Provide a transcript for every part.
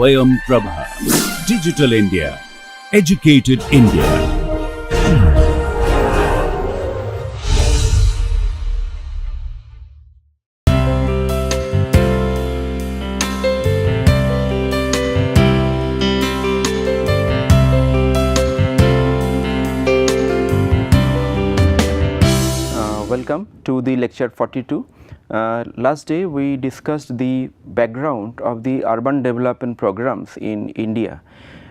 Swayam Prabha. Digital India. Educated India. Welcome to the lecture 42. Last day we discussed the background of the urban development programs in India,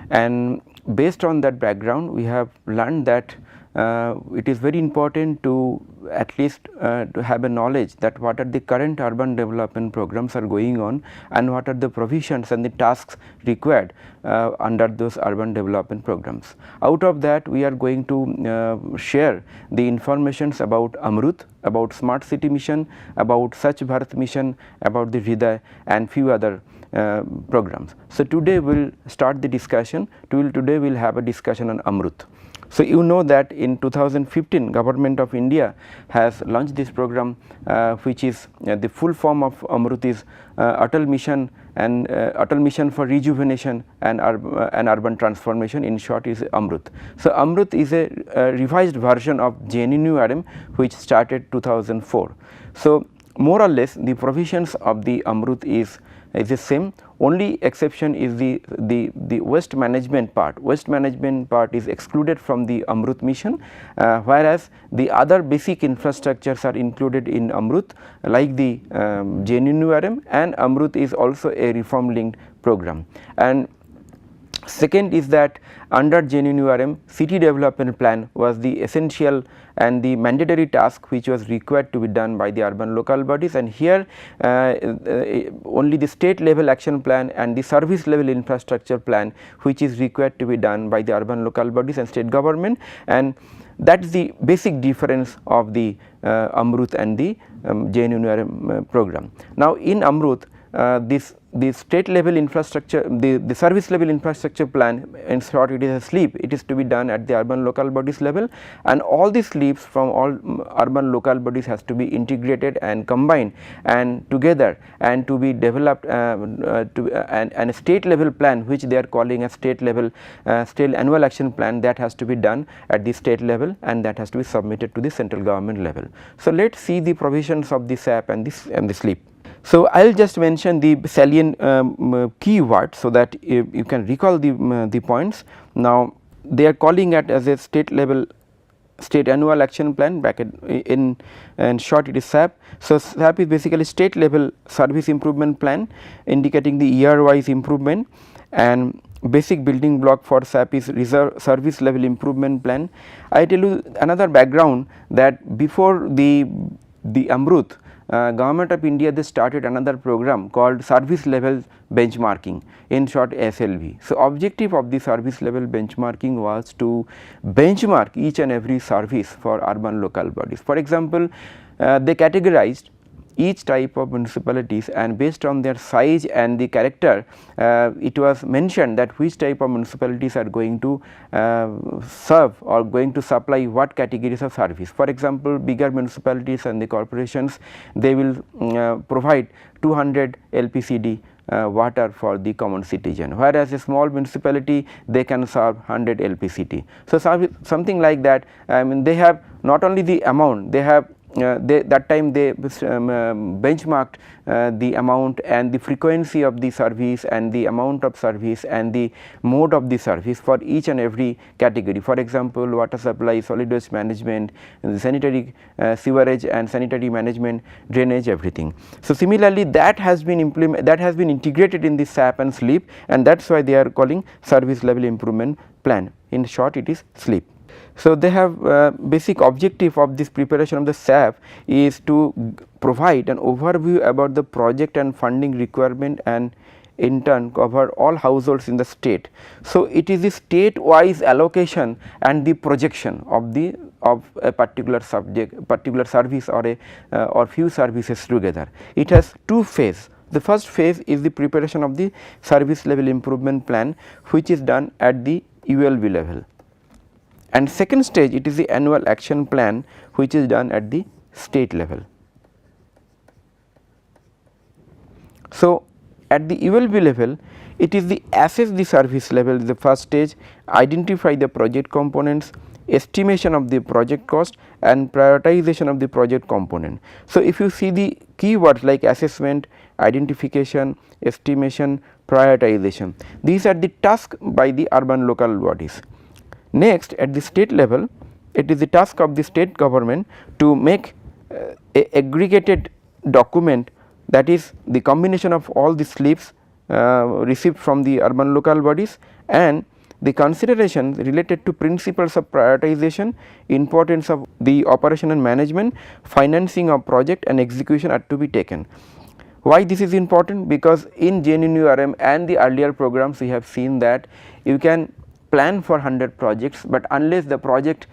and based on that background we have learned that it is very important to at least to have a knowledge that what are the current urban development programs are going on and what are the provisions and the tasks required under those urban development programs. Out of that we are going to share the informations about Amrut, about Smart City Mission, about Swachh Bharat Mission, about the Hriday and few other programs. So, today we will start the discussion. Today we will have a discussion on Amrut. So, you know that in 2015 Government of India has launched this program which is the full form of Amrut is Atal Mission and Atal Mission for Rejuvenation and Urban Transformation, in short is Amrut. So, Amrut is a revised version of JNNURM which started 2004. So, more or less the provisions of the Amrut is the same, only exception is the waste management part. Waste management part is excluded from the Amrut mission, whereas the other basic infrastructures are included in Amrut like the JNNURM, and Amrut is also a reform linked program. And second is that under JNNURM, city development plan was the essential and the mandatory task which was required to be done by the urban local bodies, and here only the state level action plan and the service level infrastructure plan which is required to be done by the urban local bodies and state government, and that is the basic difference of the Amrut and the JNNURM program. Now, in Amrut the state level infrastructure, the service level infrastructure plan, in short it is a SLIP, it is to be done at the urban local bodies level, and all the SLIPs from all urban local bodies has to be integrated and combined and together and to be developed and a state level plan which they are calling a state level state annual action plan, that has to be done at the state level and that has to be submitted to the central government level. So, let us see the provisions of the SAP and the SLIP. So, I will just mention the salient keywords so that you can recall the points. Now, they are calling it as a state level state annual action plan, bracket in short it is SAP. So, SAP is basically state level service improvement plan indicating the year wise improvement, and basic building block for SAP is reserve service level improvement plan. I tell you another background that before the Amrut, Government of India they started another program called service level benchmarking, in short SLB. So, objective of the service level benchmarking was to benchmark each and every service for urban local bodies. For example, they categorized each type of municipalities, and based on their size and the character it was mentioned that which type of municipalities are going to serve or going to supply what categories of service. For example, bigger municipalities and the corporations, they will provide 200 LPCD water for the common citizen, whereas a small municipality they can serve 100 LPCD. So, something like that. I mean, they have not only the amount, they have that time they benchmarked the amount and the frequency of the service and the amount of service and the mode of the service for each and every category. For example, water supply, solid waste management, sanitary sewerage and sanitary management, drainage, everything. So, similarly that has been integrated in the SAP and SLIP, and that is why they are calling service level improvement plan, in short it is SLIP. So, they have basic objective of this preparation of the SAP is to provide an overview about the project and funding requirement, and in turn cover all households in the state. So, it is the state wise allocation and the projection of a particular subject, particular service or few services together. It has two phases. The first phase is the preparation of the service level improvement plan which is done at the ULB level, and second stage it is the annual action plan which is done at the state level. So, at the ULB level it is the assess the service level is the first stage, identify the project components, estimation of the project cost and prioritization of the project component. So, if you see the keywords like assessment, identification, estimation, prioritization, these are the tasks by the urban local bodies. Next, at the state level, it is the task of the state government to make a aggregated document, that is the combination of all the slips received from the urban local bodies and the considerations related to principles of prioritization, importance of the operation and management, financing of project and execution are to be taken. Why this is important? Because in JNNURM and the earlier programs we have seen that you can plan for 100 projects, but unless the project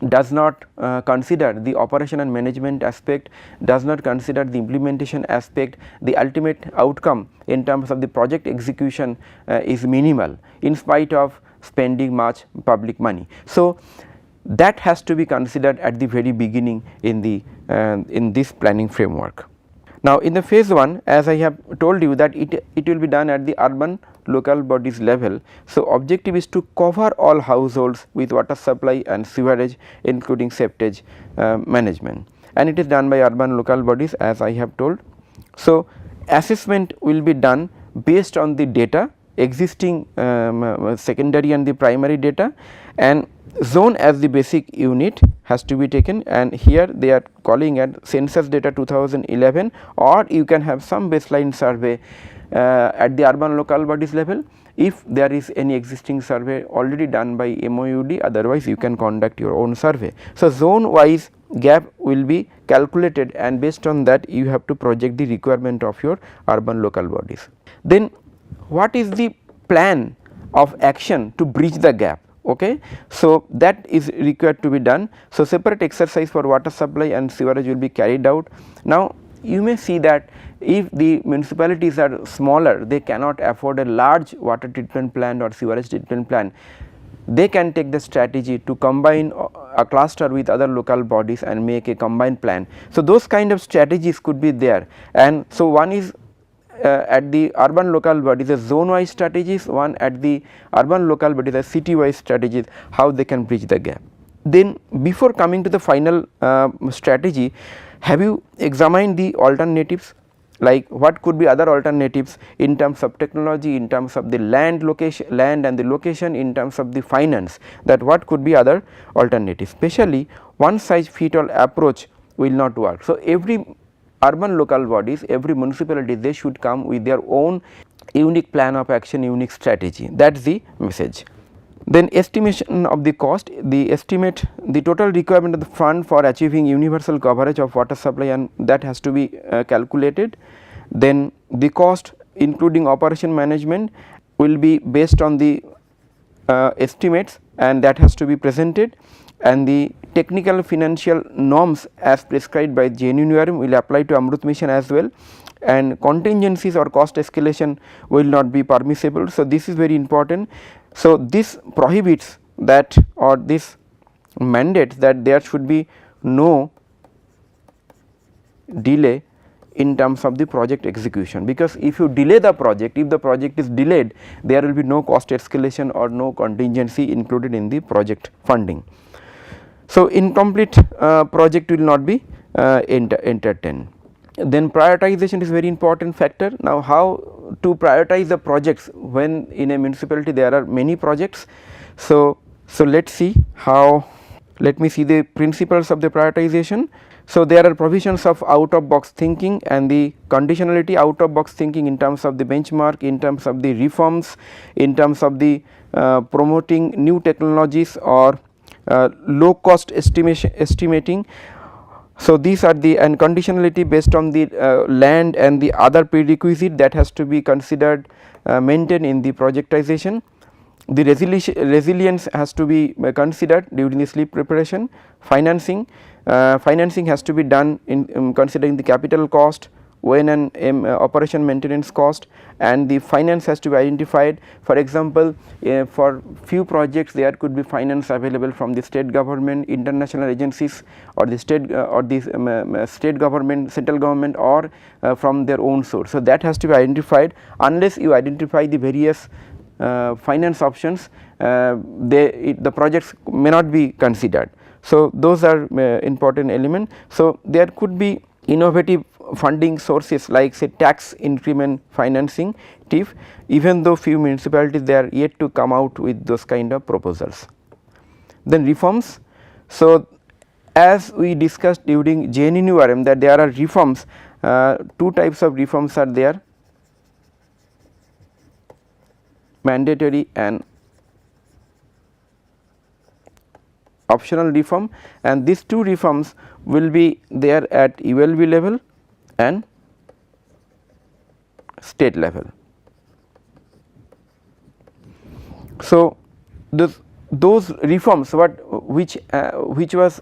does not consider the operation and management aspect, does not consider the implementation aspect, the ultimate outcome in terms of the project execution is minimal in spite of spending much public money. So, that has to be considered at the very beginning in the in this planning framework. Now, in the phase 1, as I have told you that it will be done at the urban local bodies level. So, objective is to cover all households with water supply and sewerage including septage management, and it is done by urban local bodies as I have told. So, assessment will be done based on the data existing secondary and the primary data, and zone as the basic unit has to be taken, and here they are calling at census data 2011, or you can have some baseline survey at the urban local bodies level if there is any existing survey already done by MOUD, otherwise you can conduct your own survey. So, zone wise gap will be calculated, and based on that you have to project the requirement of your urban local bodies. Then what is the plan of action to bridge the gap? Okay. So, that is required to be done. So, separate exercise for water supply and sewerage will be carried out. Now, you may see that if the municipalities are smaller, they cannot afford a large water treatment plant or sewerage treatment plant, they can take the strategy to combine a cluster with other local bodies and make a combined plan. So, those kind of strategies could be there, and so one is at the urban local bodies as zone wise strategies, one at the urban local bodies as city wise strategies, how they can bridge the gap. Then before coming to the final strategy, have you examined the alternatives, like what could be other alternatives in terms of technology, in terms of the land and the location, in terms of the finance, that what could be other alternatives, especially one size fit all approach will not work. So, every urban local bodies, every municipality, they should come with their own unique plan of action, unique strategy, that is the message. Then estimation of the cost, the estimate the total requirement of the fund for achieving universal coverage of water supply, and that has to be calculated. Then the cost including operation management will be based on the estimates, and that has to be presented, and the technical financial norms as prescribed by JNNURM will apply to Amrut mission as well, and contingencies or cost escalation will not be permissible. So, this is very important. So, this prohibits that, or this mandates that there should be no delay in terms of the project execution, because if you delay the project, if the project is delayed, there will be no cost escalation or no contingency included in the project funding. So, incomplete project will not be entertained. Then prioritization is very important factor. Now, how to prioritize the projects when in a municipality there are many projects. So, let us see how, let me see the principles of the prioritization. So, there are provisions of out of box thinking and the conditionality out of box thinking in terms of the benchmark, in terms of the reforms, in terms of the promoting new technologies or low cost estimating. So, these are the, and conditionality based on the land and the other prerequisite that has to be considered maintained in the projectization. The resilience has to be considered during the slip preparation. Financing has to be done in considering the capital cost, when an operation maintenance cost, and the finance has to be identified. For example, for few projects there could be finance available from the state government, international agencies, or the state state government, central government, or from their own source. So, that has to be identified. Unless you identify the various finance options, the projects may not be considered. So, those are important element. So, there could be innovative funding sources like say tax increment financing TIF, even though few municipalities they are yet to come out with those kind of proposals. Then reforms. So, as we discussed during JNNURM that there are reforms, two types of reforms are there, mandatory and optional reform, and these two reforms will be there at ULB level and state level. So, those reforms which was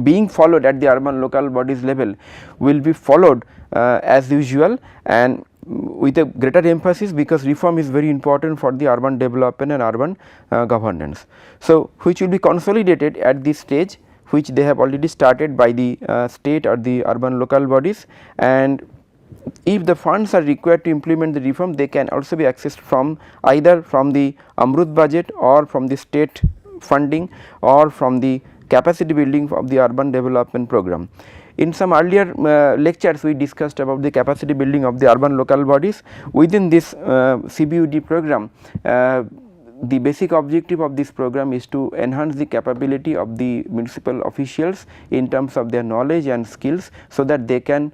being followed at the urban local bodies level will be followed as usual, and with a greater emphasis, because reform is very important for the urban development and urban governance. So, which will be consolidated at this stage, which they have already started by the state or the urban local bodies, and if the funds are required to implement the reform, they can also be accessed from either from the Amrut budget or from the state funding or from the capacity building of the urban development program. In some earlier lectures we discussed about the capacity building of the urban local bodies. Within this CBUD program, the basic objective of this program is to enhance the capability of the municipal officials in terms of their knowledge and skills, so that they can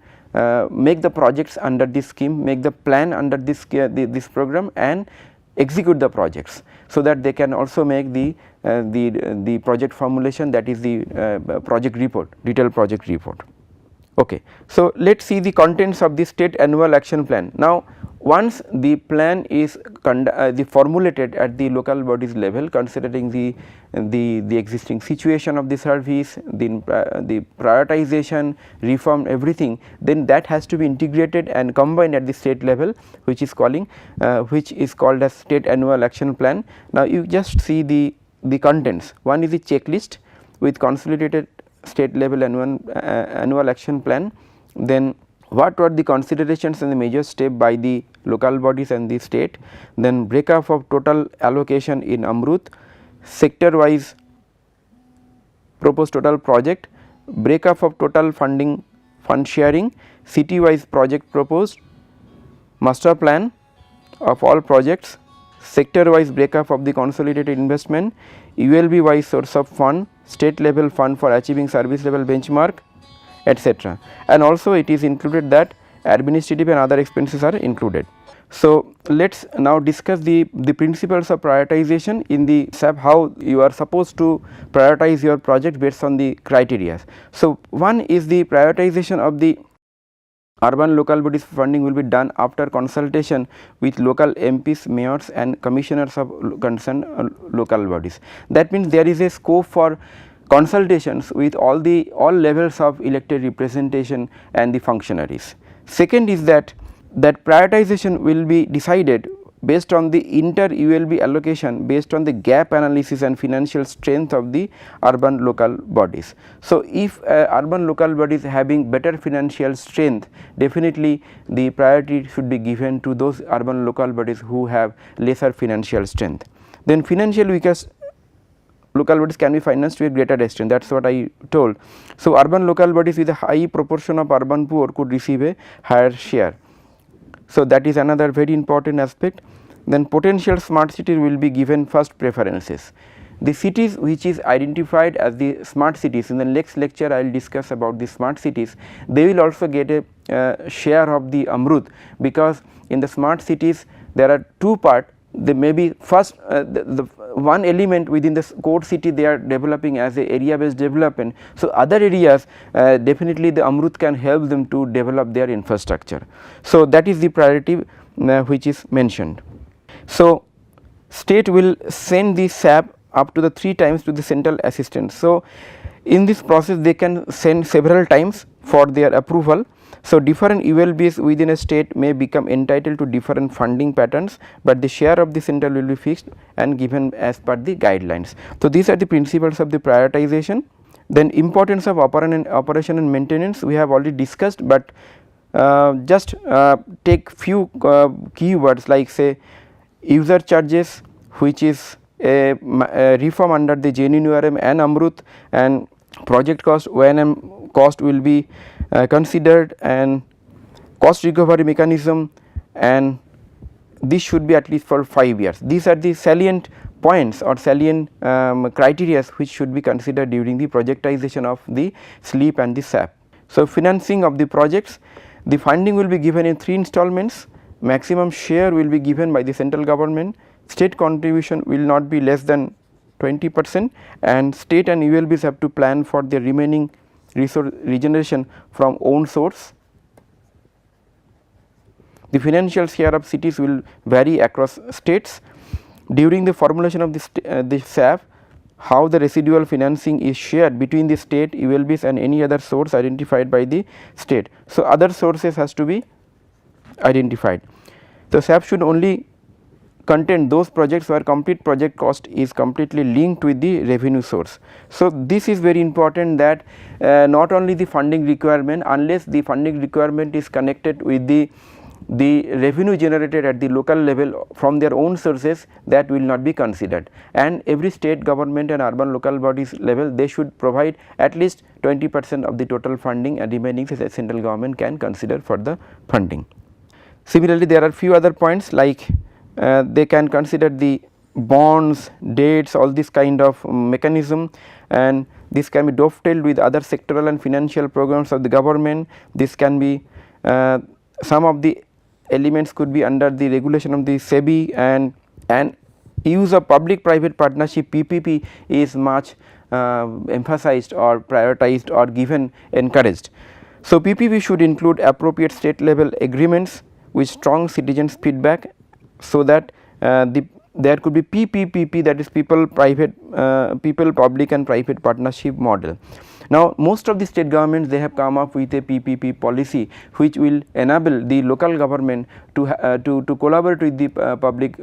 make the projects under this scheme, make the plan under this program, and execute the projects, so that they can also make the project formulation, that is the project report, detailed project report. Okay. So, let us see the contents of the state annual action plan. Now, once the plan is formulated at the local bodies level, considering the existing situation of the service, the prioritization, reform, everything, then that has to be integrated and combined at the state level, which is called as state annual action plan. Now, you just see the contents. One is the checklist with consolidated state level annual action plan. Then what were the considerations and the major step by the local bodies and the state, then breakup of total allocation in Amrut, sector wise proposed total project, breakup of total funding, fund sharing, city wise project proposed, master plan of all projects, sector wise breakup of the consolidated investment, ULB wise source of fund, state level fund for achieving service level benchmark, etc. And also it is included that administrative and other expenses are included. So, let us now discuss the principles of prioritization in the SAP, how you are supposed to prioritize your project based on the criteria. So, one is the prioritization of the urban local bodies funding will be done after consultation with local MPs, mayors and commissioners of concerned local bodies. That means there is a scope for consultations with all levels of elected representation and the functionaries. Second is that prioritization will be decided based on the inter ULB allocation, based on the gap analysis and financial strength of the urban local bodies. So, if urban local bodies having better financial strength, definitely the priority should be given to those urban local bodies who have lesser financial strength. Then financial weakest local bodies can be financed to a greater extent, that is what I told. So, urban local bodies with a high proportion of urban poor could receive a higher share. So, that is another very important aspect. Then potential smart cities will be given first preferences. The cities which is identified as the smart cities, in the next lecture I will discuss about the smart cities, they will also get a share of the Amrut, because in the smart cities there are two parts. They may be first the one element within the core city they are developing as a area based development. So, other areas definitely the Amrut can help them to develop their infrastructure. So, that is the priority which is mentioned. So, state will send the SAP up to the 3 times to the central assistant. So, in this process they can send several times for their approval, So, different ULBs within a state may become entitled to different funding patterns, but the share of the central will be fixed and given as per the guidelines. So, these are the principles of the prioritization. Then importance of operation and maintenance we have already discussed, but just take few keywords like say user charges, which is a reform under the JNURM and Amrut, and project cost, O&M cost will be considered, and cost recovery mechanism, and this should be at least for 5 years. These are the salient points or salient criteria which should be considered during the projectization of the SLEEP and the SAP. So, financing of the projects, the funding will be given in 3 installments, maximum share will be given by the central government, state contribution will not be less than 20%, and state and ULBs have to plan for the remaining resource regeneration from own source. The financial share of cities will vary across states. During the formulation of the SAP, how the residual financing is shared between the state, ULBs and any other source identified by the state. So, other sources has to be identified. So, SAP should only contain those projects where complete project cost is completely linked with the revenue source. So, this is very important that not only the funding requirement, unless the funding requirement is connected with the revenue generated at the local level from their own sources, that will not be considered, and every state government and urban local bodies level they should provide at least 20% of the total funding, and remaining the central government can consider for the funding. Similarly, there are few other points like they can consider the bonds, dates, all this kind of mechanism, and this can be dovetailed with other sectoral and financial programs of the government. This can be some of the elements could be under the regulation of the SEBI, and use of public private partnership PPP is much emphasized or prioritized or given encouraged. So, PPP should include appropriate state level agreements with strong citizens feedback, so that there could be PPPP, that is people public and private partnership model. Now, most of the state governments they have come up with a PPP policy which will enable the local government to collaborate with the public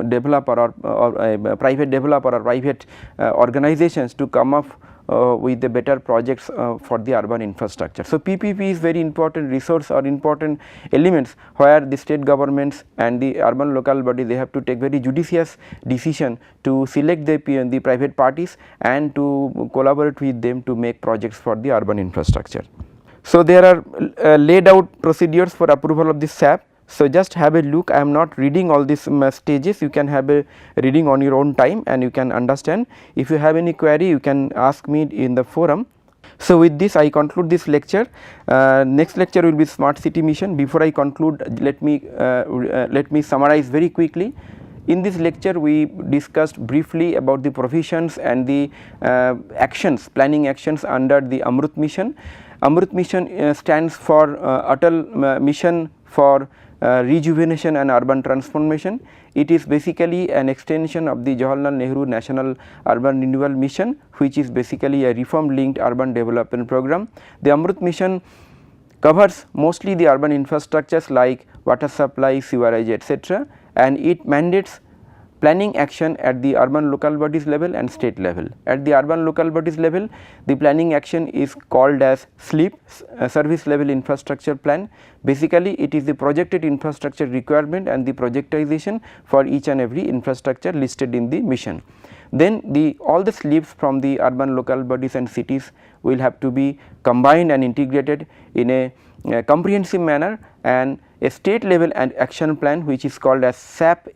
developer or private developer or private organizations to come up with the better projects for the urban infrastructure. So, PPP is very important resource or important elements where the state governments and the urban local body they have to take very judicious decision to select the private parties and to collaborate with them to make projects for the urban infrastructure. So, there are laid out procedures for approval of this SAP. So, just have a look, I am not reading all these stages, you can have a reading on your own time and you can understand. If you have any query you can ask me in the forum. So, with this I conclude this lecture. Next lecture will be smart city mission. Before I conclude, let me summarize very quickly. In this lecture we discussed briefly about the provisions and the actions, planning actions under the Amrut mission. Amrut mission stands for Atal mission for rejuvenation and urban transformation. It is basically an extension of the Jawaharlal Nehru National Urban Renewal Mission, which is basically a reform linked urban development program. The Amrut mission covers mostly the urban infrastructures like water supply, sewerage, etc., and it mandates planning action at the urban local bodies level and state level. At the urban local bodies level, the planning action is called as SLEEP, Service Level Infrastructure Plan. Basically, it is the projected infrastructure requirement and the projectization for each and every infrastructure listed in the mission. Then all the SLEEPs from the urban local bodies and cities will have to be combined and integrated in a comprehensive manner, and a state level and action plan which is called as SAP.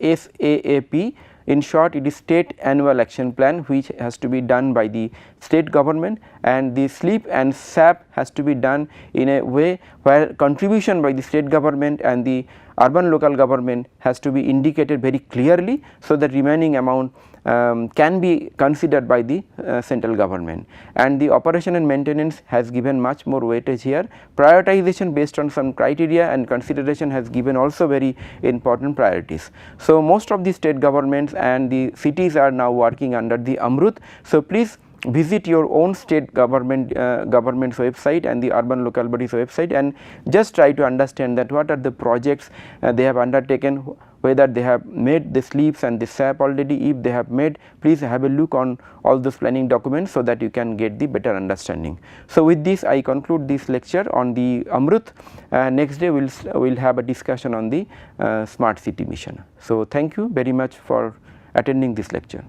In short, it is state annual action plan which has to be done by the state government, and the SLEEP and SAP has to be done in a way where contribution by the state government and the urban local government has to be indicated very clearly, so that remaining amount can be considered by the central government. And the operation and maintenance has given much more weightage here. Prioritization based on some criteria and consideration has given also very important priorities. So, most of the state governments and the cities are now working under the Amrut. So, please visit your own state government's website and the urban local body's website, and just try to understand that what are the projects they have undertaken, whether they have made the slips and the SAP already. If they have made, please have a look on all those planning documents so that you can get the better understanding. So, with this I conclude this lecture on the Amrut. Next day we will have a discussion on the smart city mission. So, thank you very much for attending this lecture.